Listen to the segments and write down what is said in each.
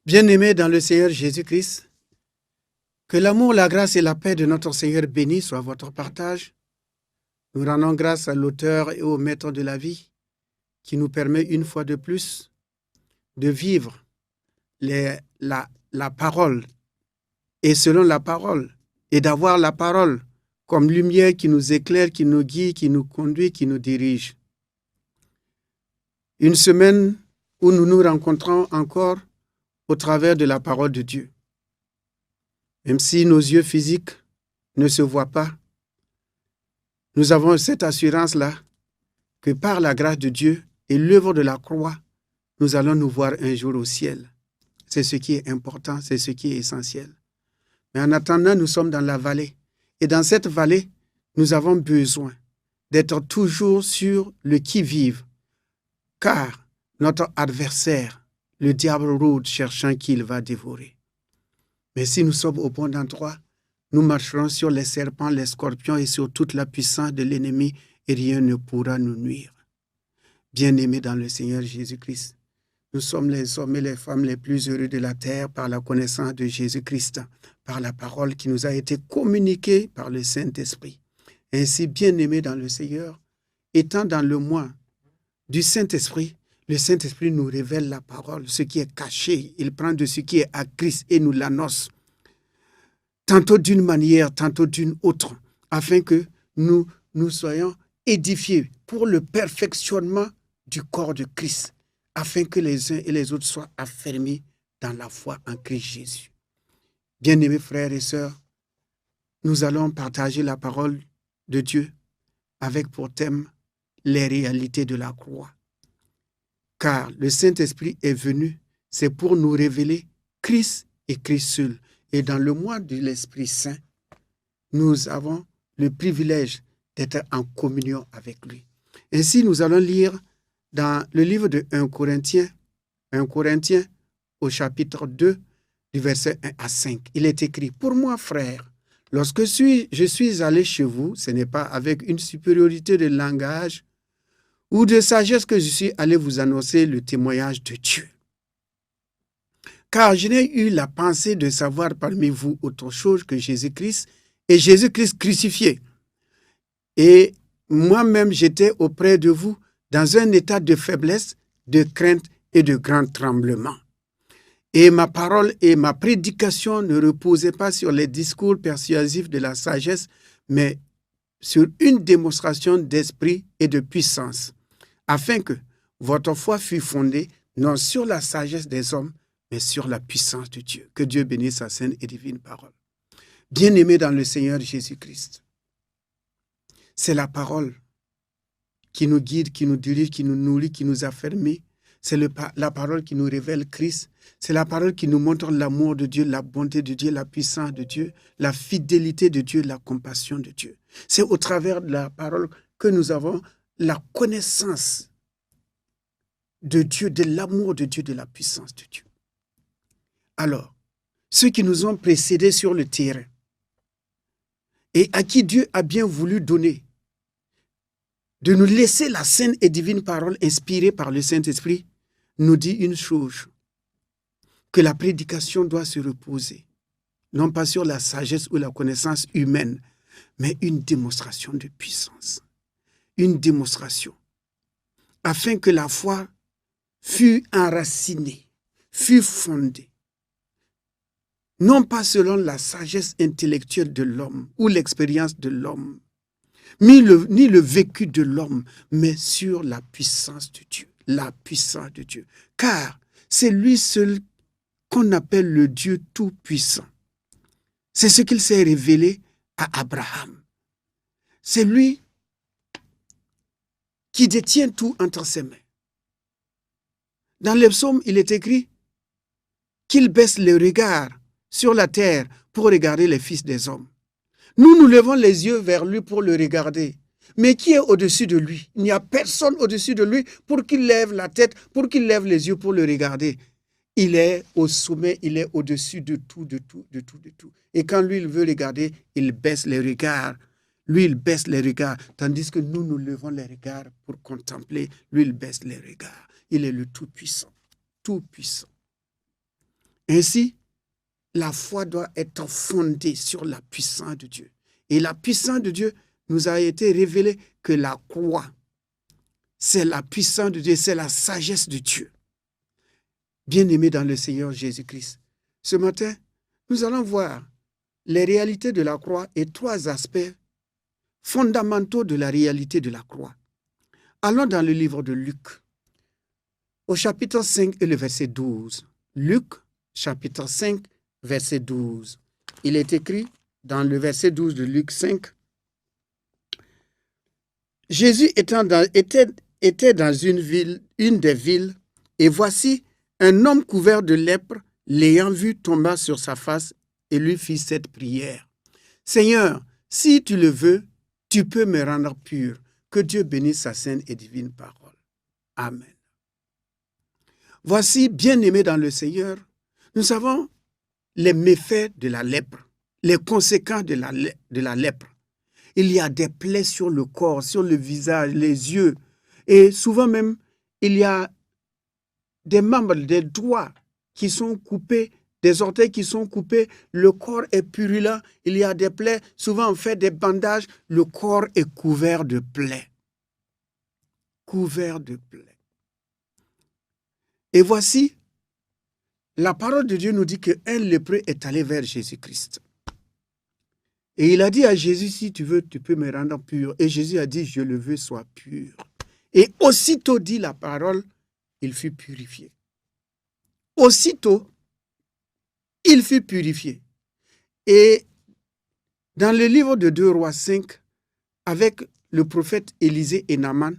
Bien-aimés dans le Seigneur Jésus-Christ, que l'amour, la grâce et la paix de notre Seigneur béni soient votre partage. Nous rendons grâce à l'auteur et au maître de la vie qui nous permet une fois de plus de vivre la parole et selon la parole et d'avoir la parole comme lumière qui nous éclaire, qui nous guide, qui nous conduit, qui nous dirige. Une semaine où nous nous rencontrons encore au travers de la parole de Dieu. Même si nos yeux physiques ne se voient pas, nous avons cette assurance-là que par la grâce de Dieu et l'œuvre de la croix, nous allons nous voir un jour au ciel. C'est ce qui est important, c'est ce qui est essentiel. Mais en attendant, nous sommes dans la vallée. Et dans cette vallée, nous avons besoin d'être toujours sur le qui-vive, car notre adversaire, le diable rôde cherchant qui il va dévorer. Mais si nous sommes au bon endroit, nous marcherons sur les serpents, les scorpions et sur toute la puissance de l'ennemi et rien ne pourra nous nuire. Bien-aimés dans le Seigneur Jésus-Christ, nous sommes les hommes et les femmes les plus heureux de la terre par la connaissance de Jésus-Christ, par la parole qui nous a été communiquée par le Saint-Esprit. Ainsi, bien-aimés dans le Seigneur, étant dans le mois du Saint-Esprit, le Saint-Esprit nous révèle la parole, ce qui est caché. Il prend de ce qui est à Christ et nous l'annonce, tantôt d'une manière, tantôt d'une autre, afin que nous soyons édifiés pour le perfectionnement du corps de Christ, afin que les uns et les autres soient affermis dans la foi en Christ Jésus. Bien-aimés frères et sœurs, nous allons partager la parole de Dieu avec pour thème les réalités de la croix. Car le Saint-Esprit est venu, c'est pour nous révéler Christ et Christ seul. Et dans le mois de l'Esprit Saint, nous avons le privilège d'être en communion avec lui. Ainsi, nous allons lire dans le livre de 1 Corinthiens au chapitre 2, du verset 1 à 5. Il est écrit, « Pour moi, frères, lorsque je suis allé chez vous, ce n'est pas avec une supériorité de langage ou de sagesse que je suis allé vous annoncer le témoignage de Dieu. Car je n'ai eu la pensée de savoir parmi vous autre chose que Jésus-Christ et Jésus-Christ crucifié. Et moi-même, j'étais auprès de vous dans un état de faiblesse, de crainte et de grand tremblement. Et ma parole et ma prédication ne reposaient pas sur les discours persuasifs de la sagesse, mais sur une démonstration d'esprit et de puissance, afin que votre foi fût fondée non sur la sagesse des hommes, mais sur la puissance de Dieu. Que Dieu bénisse sa sainte et divine parole. Bien-aimés dans le Seigneur Jésus-Christ, c'est la parole qui nous guide, qui nous dirige, qui nous nourrit, qui nous affermit. C'est la parole qui nous révèle Christ. C'est la parole qui nous montre l'amour de Dieu, la bonté de Dieu, la puissance de Dieu, la fidélité de Dieu, la compassion de Dieu. C'est au travers de la parole que nous avons la connaissance de Dieu, de l'amour de Dieu, de la puissance de Dieu. Alors, ceux qui nous ont précédés sur le terrain et à qui Dieu a bien voulu donner de nous laisser la sainte et divine parole inspirée par le Saint-Esprit, nous dit une chose, que la prédication doit se reposer, non pas sur la sagesse ou la connaissance humaine, mais une démonstration de puissance, une démonstration, afin que la foi fût enracinée, fût fondée, non pas selon la sagesse intellectuelle de l'homme ou l'expérience de l'homme, ni le vécu de l'homme, mais sur la puissance de Dieu, la puissance de Dieu. Car c'est lui seul qu'on appelle le Dieu tout-puissant. C'est ce qu'il s'est révélé à Abraham. C'est lui qui détient tout entre ses mains. Dans les psaumes, il est écrit qu'il baisse le regard sur la terre pour regarder les fils des hommes. Nous levons les yeux vers lui pour le regarder. Mais qui est au-dessus de lui? Il n'y a personne au-dessus de lui pour qu'il lève la tête, pour qu'il lève les yeux pour le regarder. Il est au sommet, il est au-dessus de tout, de tout, de tout, de tout. Et quand lui, il veut regarder, il baisse les regards. Lui, il baisse les regards, tandis que nous levons les regards pour contempler. Lui, il baisse les regards. Il est le Tout-Puissant. Tout-Puissant. Ainsi, la foi doit être fondée sur la puissance de Dieu. Et la puissance de Dieu nous a été révélée que la croix, c'est la puissance de Dieu, c'est la sagesse de Dieu. Bien-aimés dans le Seigneur Jésus-Christ, ce matin, nous allons voir les réalités de la croix et 3 aspects fondamentaux de la réalité de la croix. Allons dans le livre de Luc, au chapitre 5 et le verset 12. Luc, chapitre 5, verset 12. Il est écrit dans le verset 12 de Luc 5, « Jésus était dans une des villes, et voici, un homme couvert de lèpre, l'ayant vu, tomba sur sa face et lui fit cette prière. « Seigneur, si tu le veux, tu peux me rendre pur. Que Dieu bénisse sa sainte et divine parole. Amen. » Voici, bien-aimés dans le Seigneur, nous savons les méfaits de la lèpre, les conséquences de la lèpre. Il y a des plaies sur le corps, sur le visage, les yeux. Et souvent même, il y a des membres, des doigts qui sont coupés, des orteils qui sont coupés. Le corps est purulent. Il y a des plaies. Souvent, on fait des bandages. Le corps est couvert de plaies. Couvert de plaies. Et voici, la parole de Dieu nous dit qu'un lépreux est allé vers Jésus-Christ. Et il a dit à Jésus, si tu veux, tu peux me rendre pur. Et Jésus a dit, je le veux, sois pur. Et aussitôt dit la parole, il fut purifié. Aussitôt, il fut purifié. Et dans le livre de 2 Rois 5, avec le prophète Élisée et Naaman,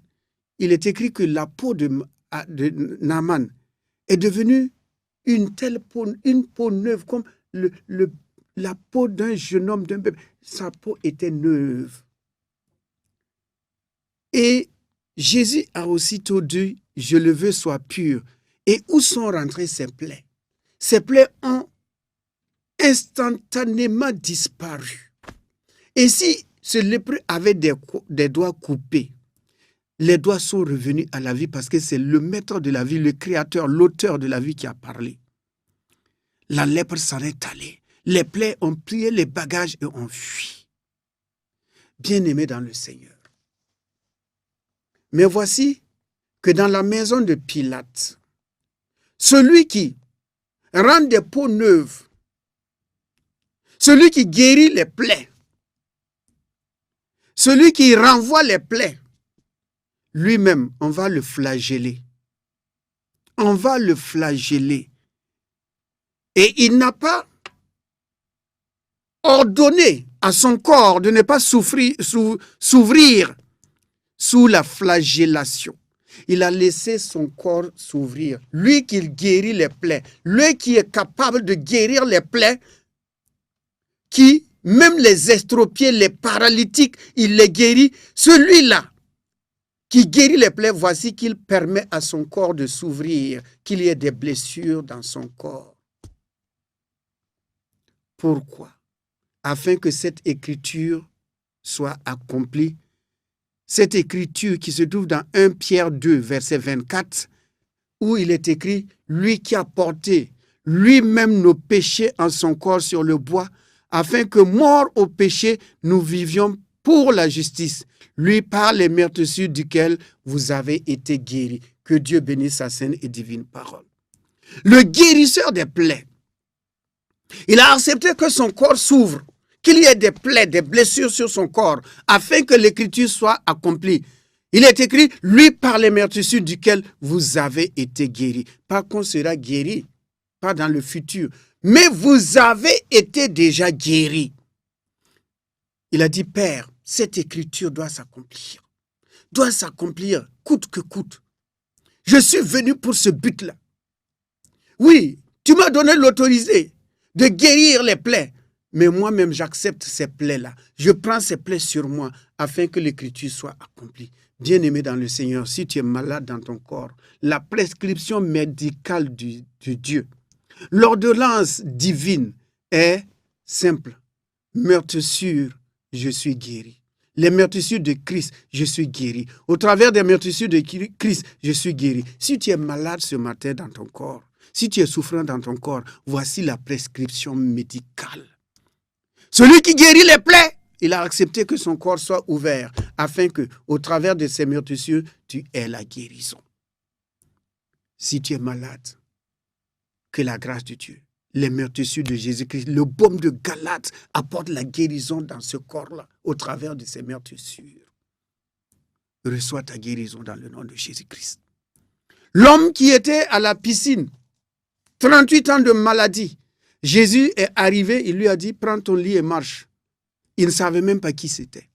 il est écrit que la peau de Naaman est devenue une peau neuve, comme la peau d'un jeune homme, d'un bébé. Sa peau était neuve. Et Jésus a aussitôt dit, je le veux, sois pur. Et où sont rentrées ces plaies? Ces plaies ont instantanément disparu. Et si ce lépreux avait des doigts coupés, les doigts sont revenus à la vie parce que c'est le maître de la vie, le créateur, l'auteur de la vie qui a parlé. La lèpre s'en est allée. Les plaies ont plié les bagages et ont fui. Bien-aimés dans le Seigneur. Mais voici que dans la maison de Pilate, celui qui rend des peaux neuves, celui qui guérit les plaies, celui qui renvoie les plaies, lui-même, on va le flageller. On va le flageller. Et il n'a pas ordonné à son corps de ne pas s'ouvrir sous la flagellation. Il a laissé son corps s'ouvrir. Lui qui guérit les plaies, lui qui est capable de guérir les plaies, qui, même les estropiés, les paralytiques, il les guérit. Celui-là qui guérit les plaies, voici qu'il permet à son corps de s'ouvrir, qu'il y ait des blessures dans son corps. Pourquoi? Afin que cette écriture soit accomplie. Cette écriture qui se trouve dans 1 Pierre 2, verset 24, où il est écrit, lui qui a porté lui-même nos péchés en son corps sur le bois, afin que, morts au péché, nous vivions pour la justice, lui par les meurtrissures duquel vous avez été guéris. Que Dieu bénisse sa sainte et divine parole. Le guérisseur des plaies, il a accepté que son corps s'ouvre, qu'il y ait des plaies, des blessures sur son corps, afin que l'écriture soit accomplie. Il est écrit, lui par les meurtrissures duquel vous avez été guéris. Pas qu'on sera guéri, pas dans le futur, mais vous avez été déjà guéris. Il a dit, Père, cette écriture doit s'accomplir coûte que coûte. Je suis venu pour ce but-là. Oui, tu m'as donné l'autorisation de guérir les plaies, mais moi-même j'accepte ces plaies-là. Je prends ces plaies sur moi afin que l'écriture soit accomplie. Bien-aimé dans le Seigneur, si tu es malade dans ton corps, la prescription médicale de Dieu, l'ordonnance divine est simple. Meurtrissure, je suis guéri. Les meurtrissures de Christ, je suis guéri. Au travers des meurtrissures de Christ, je suis guéri. Si tu es malade ce matin dans ton corps, Si tu es souffrant dans ton corps, voici la prescription médicale. Celui qui guérit les plaies, il a accepté que son corps soit ouvert afin que, au travers de ses meurtrissures, tu aies la guérison. Si tu es malade, que la grâce de Dieu, les meurtrissures de Jésus-Christ, le baume de Galate apporte la guérison dans ce corps-là, au travers de ces meurtrissures. Reçois ta guérison dans le nom de Jésus-Christ. L'homme qui était à la piscine, 38 ans de maladie, Jésus est arrivé, il lui a dit, prends ton lit et marche. Il ne savait même pas qui c'était.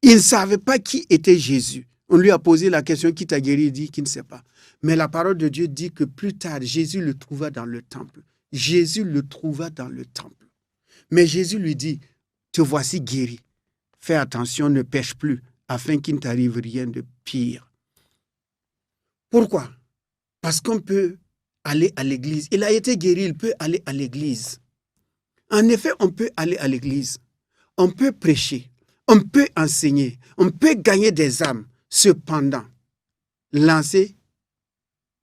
Il ne savait pas qui était Jésus. On lui a posé la question, qui t'a guéri? Il dit qu'il ne sait pas. Mais la parole de Dieu dit que plus tard, Jésus le trouva dans le temple. Jésus le trouva dans le temple. Mais Jésus lui dit, te voici guéri. Fais attention, ne pêche plus, afin qu'il ne t'arrive rien de pire. Pourquoi? Parce qu'on peut aller à l'église. Il a été guéri, il peut aller à l'église. En effet, on peut aller à l'église. On peut prêcher. On peut enseigner. On peut gagner des âmes. Cependant, lancer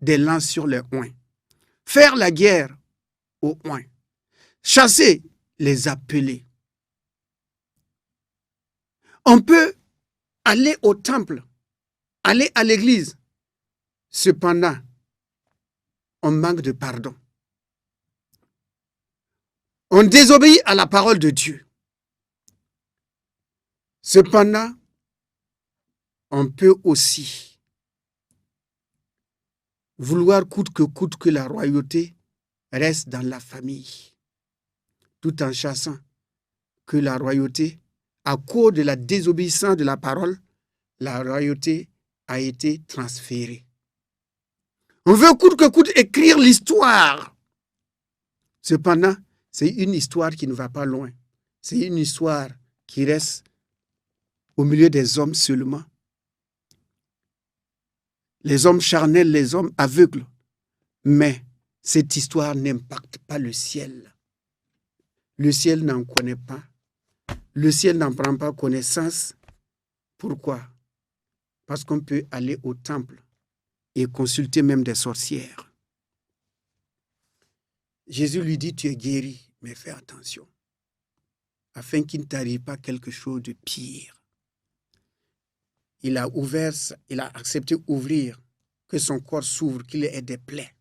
des lances sur les oins. Faire la guerre aux oins. Chasser les appelés. On peut aller au temple, aller à l'église. Cependant, on manque de pardon. On désobéit à la parole de Dieu. Cependant, on peut aussi vouloir coûte que la royauté reste dans la famille, tout en chassant que la royauté, à cause de la désobéissance de la parole, la royauté a été transférée. On veut coûte que coûte écrire l'histoire. Cependant, c'est une histoire qui ne va pas loin. C'est une histoire qui reste au milieu des hommes seulement. Les hommes charnels, les hommes aveugles. Mais cette histoire n'impacte pas le ciel. Le ciel n'en connaît pas. Le ciel n'en prend pas connaissance. Pourquoi? Parce qu'on peut aller au temple et consulter même des sorcières. Jésus lui dit, tu es guéri, mais fais attention, afin qu'il ne t'arrive pas quelque chose de pire. Il a accepté d'ouvrir, que son corps s'ouvre, qu'il ait des plaies,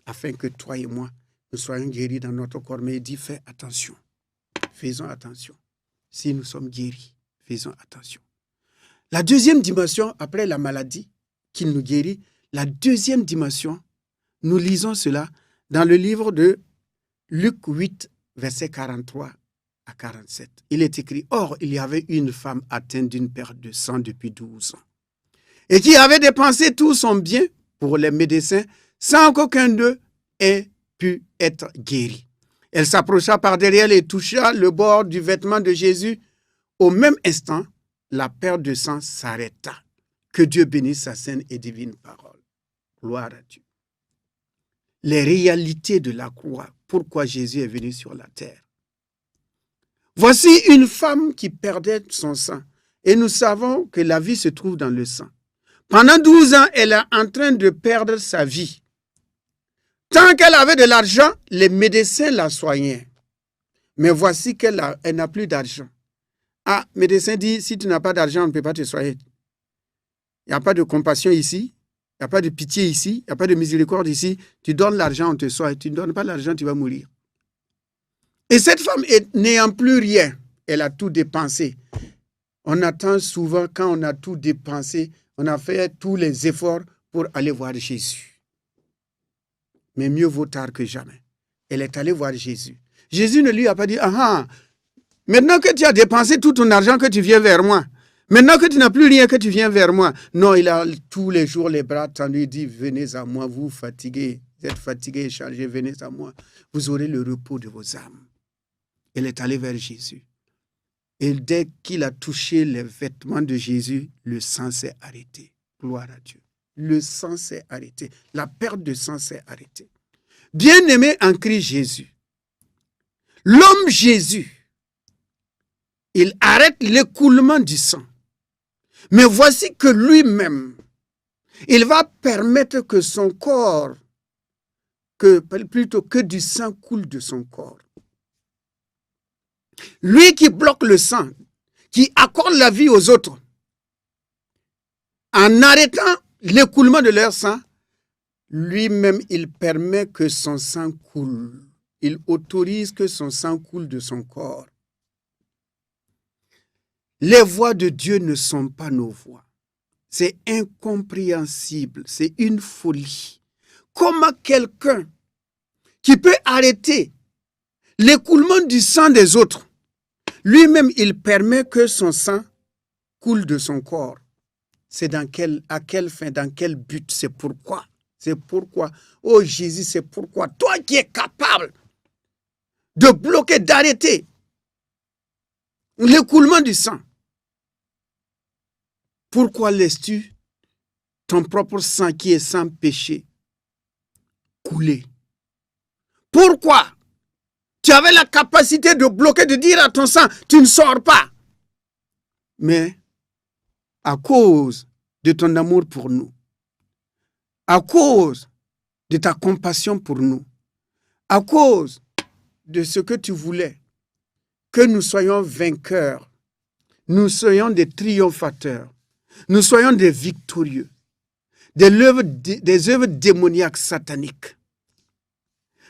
afin que toi et moi, nous soyons guéris dans notre corps. Mais il dit, fais attention, faisons attention. Si nous sommes guéris, faisons attention. La deuxième dimension, après la maladie, qu'il nous guérit, la deuxième dimension, nous lisons cela dans le livre de Luc 8, versets 43 à 47. Il est écrit, « Or, il y avait une femme atteinte d'une perte de sang depuis 12 ans, et qui avait dépensé tout son bien pour les médecins, sans qu'aucun d'eux ait pu être guéri. Elle s'approcha par derrière et toucha le bord du vêtement de Jésus. Au même instant, la perte de sang s'arrêta. Que Dieu bénisse sa sainte et divine parole. Gloire à Dieu. Les réalités de la croix, pourquoi Jésus est venu sur la terre. Voici une femme qui perdait son sang. Et nous savons que la vie se trouve dans le sang. Pendant 12 ans, elle est en train de perdre sa vie. Tant qu'elle avait de l'argent, les médecins la soignaient. Mais voici qu'elle n'a plus d'argent. Ah, le médecin dit, si tu n'as pas d'argent, on ne peut pas te soigner. Il n'y a pas de compassion ici, il n'y a pas de pitié ici, il n'y a pas de miséricorde ici. Tu donnes l'argent, on te soigne. Tu ne donnes pas l'argent, tu vas mourir. Et cette femme, n'ayant plus rien, elle a tout dépensé. On attend souvent, quand on a tout dépensé, on a fait tous les efforts pour aller voir Jésus. Mais mieux vaut tard que jamais. Elle est allée voir Jésus. Jésus ne lui a pas dit, ah, maintenant que tu as dépensé tout ton argent, que tu viens vers moi. Maintenant que tu n'as plus rien, que tu viens vers moi. Non, il a tous les jours les bras tendus, il dit, venez à moi, vous fatigués, vous êtes fatigués et chargés, venez à moi. Vous aurez le repos de vos âmes. Elle est allée vers Jésus. Et dès qu'il a touché les vêtements de Jésus, le sang s'est arrêté. Gloire à Dieu. Le sang s'est arrêté. La perte de sang s'est arrêtée. Bien-aimé en Christ Jésus, l'homme Jésus, il arrête l'écoulement du sang. Mais voici que lui-même, il va permettre que son corps plutôt que du sang coule de son corps. Lui qui bloque le sang, qui accorde la vie aux autres, en arrêtant l'écoulement de leur sang, lui-même, il permet que son sang coule. Il autorise que son sang coule de son corps. Les voies de Dieu ne sont pas nos voies. C'est incompréhensible, c'est une folie. Comment quelqu'un qui peut arrêter l'écoulement du sang des autres, lui-même, il permet que son sang coule de son corps. C'est à quelle fin, dans quel but, c'est pourquoi. C'est pourquoi, oh Jésus, c'est pourquoi, toi qui es capable de bloquer, d'arrêter l'écoulement du sang, pourquoi laisses-tu ton propre sang qui est sans péché couler? Pourquoi tu avais la capacité de bloquer, de dire à ton sang, tu ne sors pas? Mais à cause de ton amour pour nous, à cause de ta compassion pour nous, à cause de ce que tu voulais, que nous soyons vainqueurs, nous soyons des triomphateurs, nous soyons des victorieux, des œuvres démoniaques sataniques.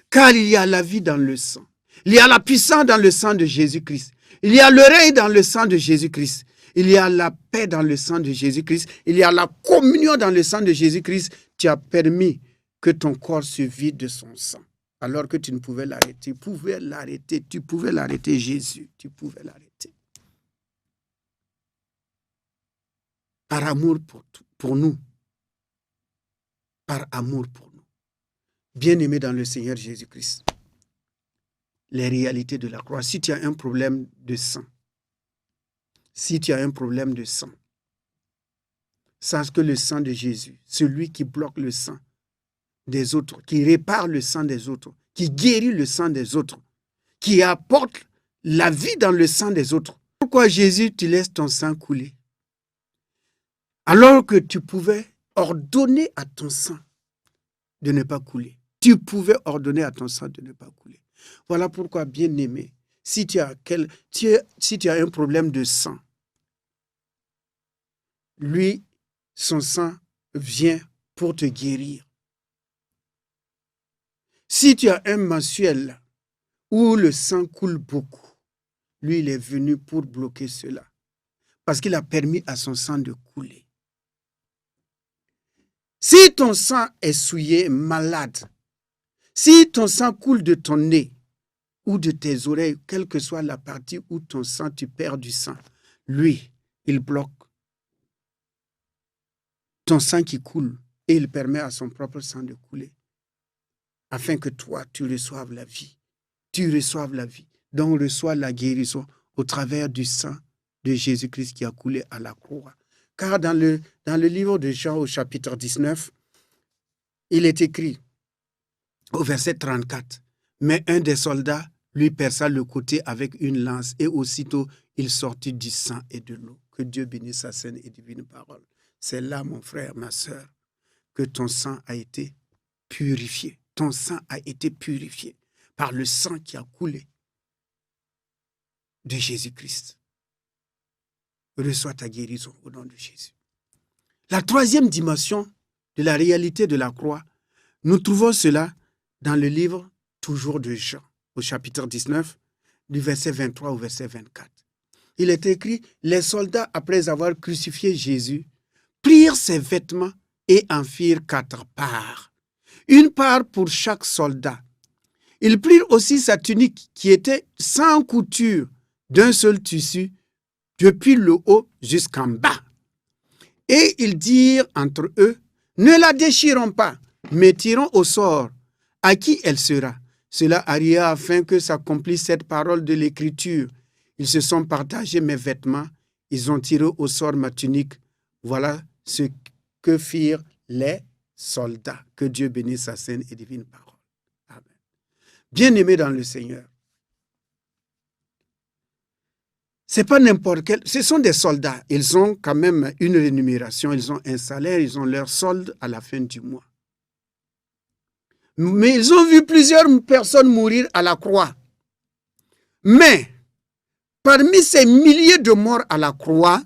Car il y a la vie dans le sang. Il y a la puissance dans le sang de Jésus-Christ. Il y a le règne dans le sang de Jésus-Christ. Il y a la paix dans le sang de Jésus-Christ. Il y a la communion dans le sang de Jésus-Christ. Tu as permis que ton corps se vide de son sang. Alors que tu ne pouvais l'arrêter. Tu pouvais l'arrêter, Jésus. Tu pouvais l'arrêter. Par amour pour nous. Par amour pour nous. Bien-aimés dans le Seigneur Jésus-Christ. Les réalités de la croix. Si tu as un problème de sang, sache que le sang de Jésus, celui qui bloque le sang des autres, qui répare le sang des autres, qui guérit le sang des autres, qui apporte la vie dans le sang des autres. Pourquoi Jésus, tu laisses ton sang couler? Alors que tu pouvais ordonner à ton sang de ne pas couler. Tu pouvais ordonner à ton sang de ne pas couler. Voilà pourquoi, bien-aimé, si tu as un problème de sang, lui, son sang vient pour te guérir. Si tu as un mensuel où le sang coule beaucoup, lui, il est venu pour bloquer cela. Parce qu'il a permis à son sang de couler. Si ton sang est souillé, malade, si ton sang coule de ton nez ou de tes oreilles, quelle que soit la partie où ton sang, tu perds du sang, lui, il bloque ton sang qui coule et il permet à son propre sang de couler afin que toi, tu reçoives la vie. Tu reçoives la vie. Donc, reçois la guérison au travers du sang de Jésus-Christ qui a coulé à la croix. Car dans le livre de Jean au chapitre 19, il est écrit au verset 34, « Mais un des soldats lui perça le côté avec une lance et aussitôt il sortit du sang et de l'eau. » Que Dieu bénisse sa sainte et divine parole. C'est là, mon frère, ma sœur, que ton sang a été purifié. Ton sang a été purifié par le sang qui a coulé de Jésus-Christ. Reçois ta guérison au nom de Jésus. La troisième dimension de la réalité de la croix, nous trouvons cela dans le livre toujours de Jean, au chapitre 19, du verset 23 au verset 24. Il est écrit, les soldats, après avoir crucifié Jésus, prirent ses vêtements et en firent 4 parts. Une part pour chaque soldat. Ils prirent aussi sa tunique qui était sans couture, d'un seul tissu, depuis le haut jusqu'en bas. Et ils dirent entre eux, ne la déchirons pas, mais tirons au sort à qui elle sera. Cela arriva afin que s'accomplisse cette parole de l'Écriture. Ils se sont partagés mes vêtements, ils ont tiré au sort ma tunique. Voilà ce que firent les soldats. Que Dieu bénisse sa sainte et divine parole. Amen. Bien-aimés dans le Seigneur, c'est pas n'importe quel, ce sont des soldats. Ils ont quand même une rémunération, ils ont un salaire, ils ont leur solde à la fin du mois. Mais ils ont vu plusieurs personnes mourir à la croix. Mais, parmi ces milliers de morts à la croix,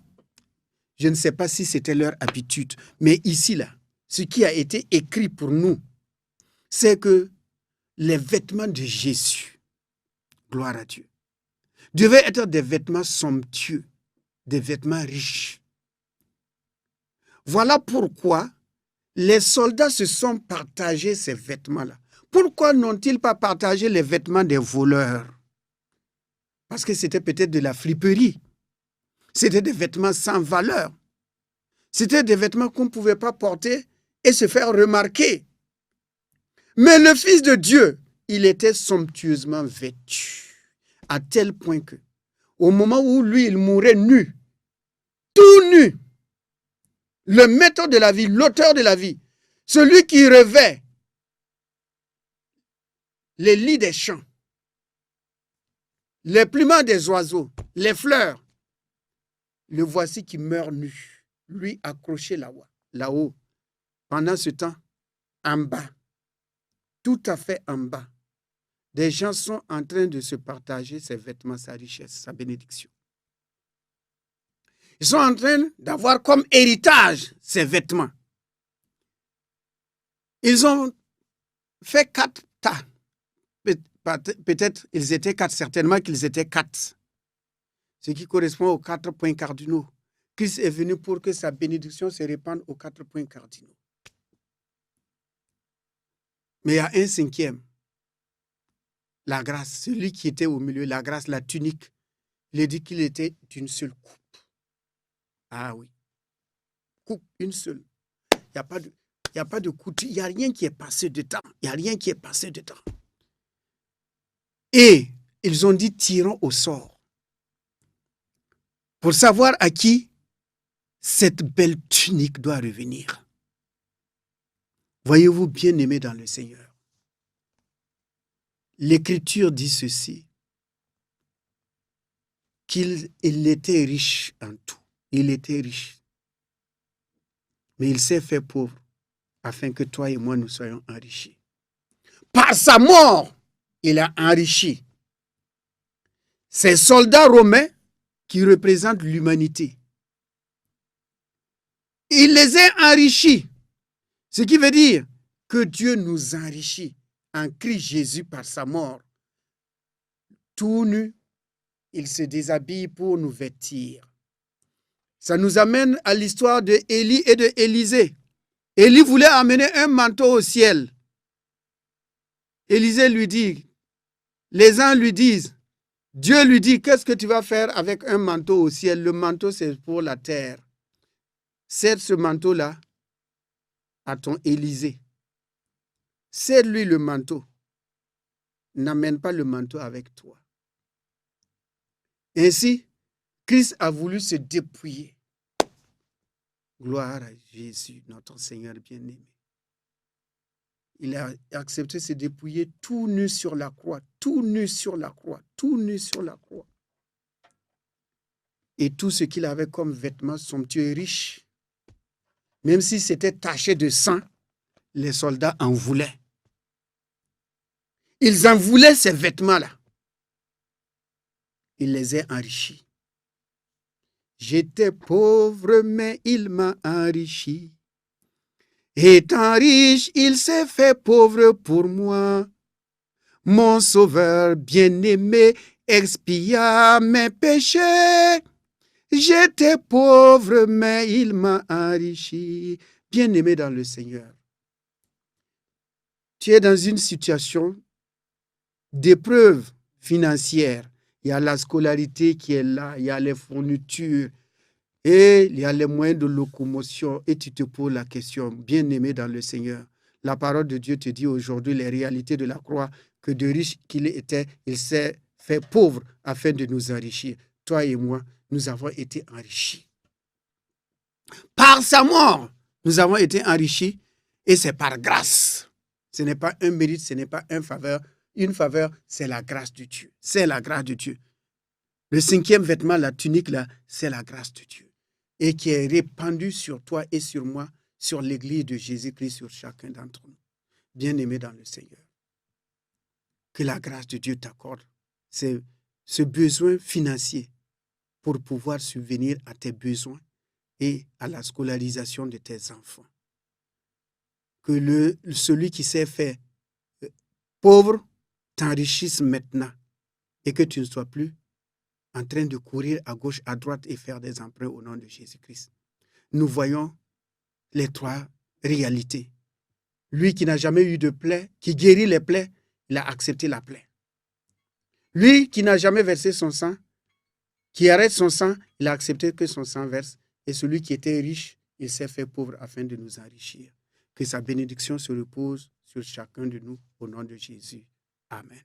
je ne sais pas si c'était leur habitude, mais ici, là, ce qui a été écrit pour nous, c'est que les vêtements de Jésus, gloire à Dieu, devaient être des vêtements somptueux, des vêtements riches. Voilà pourquoi les soldats se sont partagés ces vêtements-là. Pourquoi n'ont-ils pas partagé les vêtements des voleurs? Parce que c'était peut-être de la friperie. C'était des vêtements sans valeur. C'était des vêtements qu'on ne pouvait pas porter et se faire remarquer. Mais le Fils de Dieu, il était somptueusement vêtu, à tel point que, au moment où lui, il mourait nu, tout nu, le maître de la vie, l'auteur de la vie, celui qui revêt les lits des champs, les plumins des oiseaux, les fleurs, le voici qui meurt nu, lui accroché là-haut. Pendant ce temps, en bas, tout à fait en bas, des gens sont en train de se partager ses vêtements, sa richesse, sa bénédiction. Ils sont en train d'avoir comme héritage ces vêtements. Ils ont fait 4 tas. Peut-être ils étaient 4, certainement qu'ils étaient 4. Ce qui correspond aux 4 points cardinaux. Christ est venu pour que sa bénédiction se répande aux 4 points cardinaux. Mais il y a un 5e. La grâce, celui qui était au milieu, la grâce, la tunique. Il est dit qu'il était d'une seule coupe. Ah oui. Coupe, une seule. Il n'y a pas de couture, il n'y a rien qui est passé dedans. Il n'y a rien qui est passé dedans. Et ils ont dit tirons au sort. Pour savoir à qui cette belle tunique doit revenir. Voyez-vous, bien-aimés dans le Seigneur, l'Écriture dit ceci, qu'il était riche en tout. Il était riche. Mais il s'est fait pauvre afin que toi et moi nous soyons enrichis. Par sa mort, il a enrichi ces soldats romains qui représentent l'humanité. Il les a enrichis. Ce qui veut dire que Dieu nous enrichit en Christ Jésus par sa mort. Tout nu, il se déshabille pour nous vêtir. Ça nous amène à l'histoire de Élie et de Élisée. Élie voulait amener un manteau au ciel. Élisée lui dit, les uns lui disent, Dieu lui dit, qu'est-ce que tu vas faire avec un manteau au ciel? Le manteau, c'est pour la terre. Cède ce manteau-là à ton Élisée. Cède-lui le manteau. N'amène pas le manteau avec toi. Ainsi, Christ a voulu se dépouiller. Gloire à Jésus, notre Seigneur bien-aimé. Il a accepté de se dépouiller tout nu sur la croix, tout nu sur la croix, tout nu sur la croix. Et tout ce qu'il avait comme vêtements somptueux et riches, même si c'était taché de sang, les soldats en voulaient. Ils en voulaient ces vêtements-là. Il les a enrichis. J'étais pauvre, mais il m'a enrichi. Étant riche, il s'est fait pauvre pour moi. Mon sauveur bien-aimé expia mes péchés. J'étais pauvre, mais il m'a enrichi. Bien-aimé dans le Seigneur, tu es dans une situation d'épreuve financière. Il y a la scolarité qui est là, il y a les fournitures et il y a les moyens de locomotion. Et tu te poses la question, bien-aimé dans le Seigneur, la parole de Dieu te dit aujourd'hui les réalités de la croix, que de riche qu'il était, il s'est fait pauvre afin de nous enrichir. Toi et moi, nous avons été enrichis. Par sa mort, nous avons été enrichis et c'est par grâce. Ce n'est pas un mérite, ce n'est pas une faveur, c'est la grâce de Dieu. C'est la grâce de Dieu. Le 5e vêtement, la tunique, là, c'est la grâce de Dieu. Et qui est répandue sur toi et sur moi, sur l'église de Jésus-Christ, sur chacun d'entre nous. Bien-aimé dans le Seigneur, que la grâce de Dieu t'accorde ce besoin financier pour pouvoir subvenir à tes besoins et à la scolarisation de tes enfants. Que celui qui s'est fait pauvre t'enrichisse maintenant et que tu ne sois plus en train de courir à gauche, à droite et faire des emprunts au nom de Jésus-Christ. Nous voyons les trois réalités. Lui qui n'a jamais eu de plaie, qui guérit les plaies, il a accepté la plaie. Lui qui n'a jamais versé son sang, qui arrête son sang, il a accepté que son sang verse. Et celui qui était riche, il s'est fait pauvre afin de nous enrichir. Que sa bénédiction se repose sur chacun de nous au nom de Jésus. Amen.